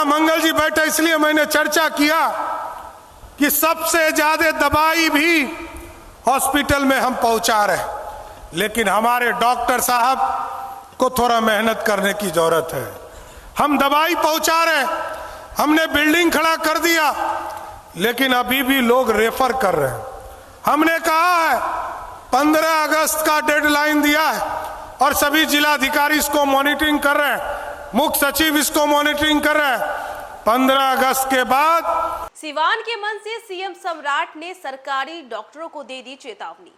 मंगल जी बैठे इसलिए मैंने चर्चा किया कि सबसे ज्यादा दवाई भी हॉस्पिटल में हम पहुंचा रहे, लेकिन हमारे डॉक्टर साहब को थोड़ा मेहनत करने की जरूरत है। हम दवाई पहुंचा रहे, हमने बिल्डिंग खड़ा कर दिया, लेकिन अभी भी लोग रेफर कर रहे हैं। हमने कहा है 15 अगस्त का डेडलाइन दिया है और सभी जिलाधिकारी इसको मॉनिटरिंग कर रहे हैं, मुख्य सचिव इसको मॉनिटरिंग कर रहे हैं। 15 अगस्त के बाद सिवान के मन से सीएम सम्राट ने सरकारी डॉक्टरों को दे दी चेतावनी।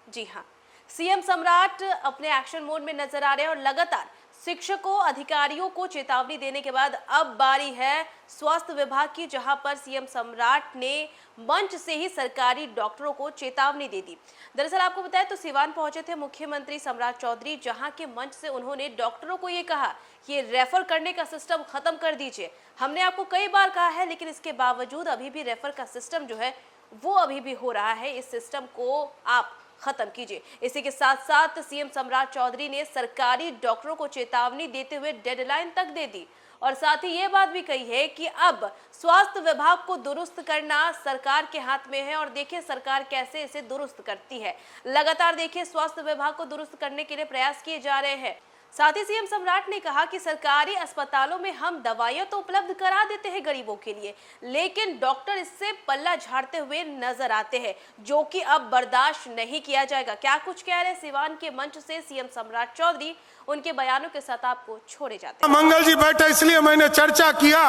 जी हां, सीएम सम्राट अपने एक्शन मोड में नजर आ रहे हैं और लगातार शिक्षकों अधिकारियों को चेतावनी देने के बाद अब बारी है स्वास्थ्य विभाग की, जहां पर सीएम सम्राट ने मंच से ही सरकारी डॉक्टरों को चेतावनी दे दी। दरअसल आपको बताएं तो सिवान पहुंचे थे मुख्यमंत्री सम्राट चौधरी, जहां के मंच से उन्होंने डॉक्टरों को ये कहा कि रेफर करने का सिस्टम खत्म कर दीजिए। हमने आपको कई बार कहा है, लेकिन इसके बावजूद अभी भी रेफर का सिस्टम जो है वो अभी भी हो रहा है। इस सिस्टम को आप खत्म कीजिए। इसी के साथ साथ सीएम सम्राट चौधरी ने सरकारी डॉक्टरों को चेतावनी देते हुए डेडलाइन तक दे दी और साथ ही ये बात भी कही है कि अब स्वास्थ्य विभाग को दुरुस्त करना सरकार के हाथ में है और देखिए सरकार कैसे इसे दुरुस्त करती है। लगातार देखिए स्वास्थ्य विभाग को दुरुस्त करने के लिए प्रयास किए जा रहे हैं। साथ ही सीएम सम्राट ने कहा कि सरकारी अस्पतालों में हम दवाइयां तो उपलब्ध करा देते हैं गरीबों के लिए, लेकिन डॉक्टर इससे पल्ला झाड़ते हुए नजर आते हैं, जो कि अब बर्दाश्त नहीं किया जाएगा। क्या कुछ कह रहे सिवान के मंच से सीएम सम्राट चौधरी, उनके बयानों के साथ आपको छोड़े जाते हैं। मंगल जी बैठे इसलिए मैंने चर्चा किया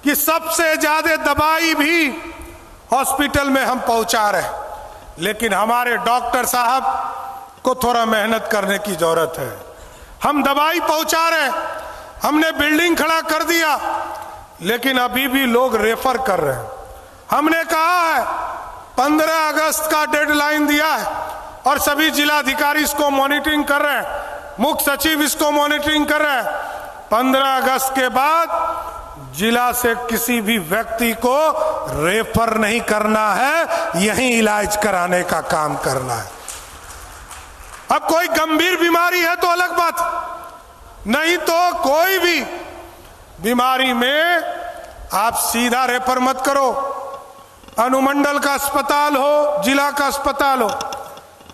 कि सबसे ज्यादा दवाई भी हॉस्पिटल में हम पहुंचा रहे, लेकिन हमारे डॉक्टर साहब को थोड़ा मेहनत करने की जरूरत है। हम दवाई पहुंचा रहे, हमने बिल्डिंग खड़ा कर दिया, लेकिन अभी भी लोग रेफर कर रहे हैं। हमने कहा है 15 अगस्त का डेडलाइन दिया है और सभी जिलाधिकारी इसको मॉनिटरिंग कर रहे हैं, मुख्य सचिव इसको मॉनिटरिंग कर रहे हैं। 15 अगस्त के बाद जिला से किसी भी व्यक्ति को रेफर नहीं करना है, यहीं इलाज कराने का काम करना है। अब कोई गंभीर बीमारी है तो अलग बात, नहीं तो कोई भी बीमारी में आप सीधा रेफर मत करो। अनुमंडल का अस्पताल हो, जिला का अस्पताल हो,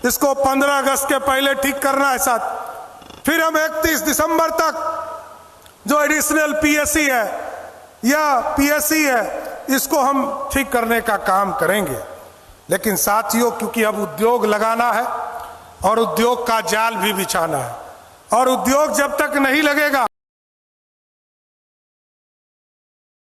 इसको 15 अगस्त के पहले ठीक करना है साथ। फिर हम 31 दिसंबर तक जो एडिशनल पीएससी है या पीएससी है, इसको हम ठीक करने का काम करेंगे। लेकिन साथियों, क्योंकि अब उद्योग लगाना है और उद्योग का जाल भी बिछाना है, और उद्योग जब तक नहीं लगेगा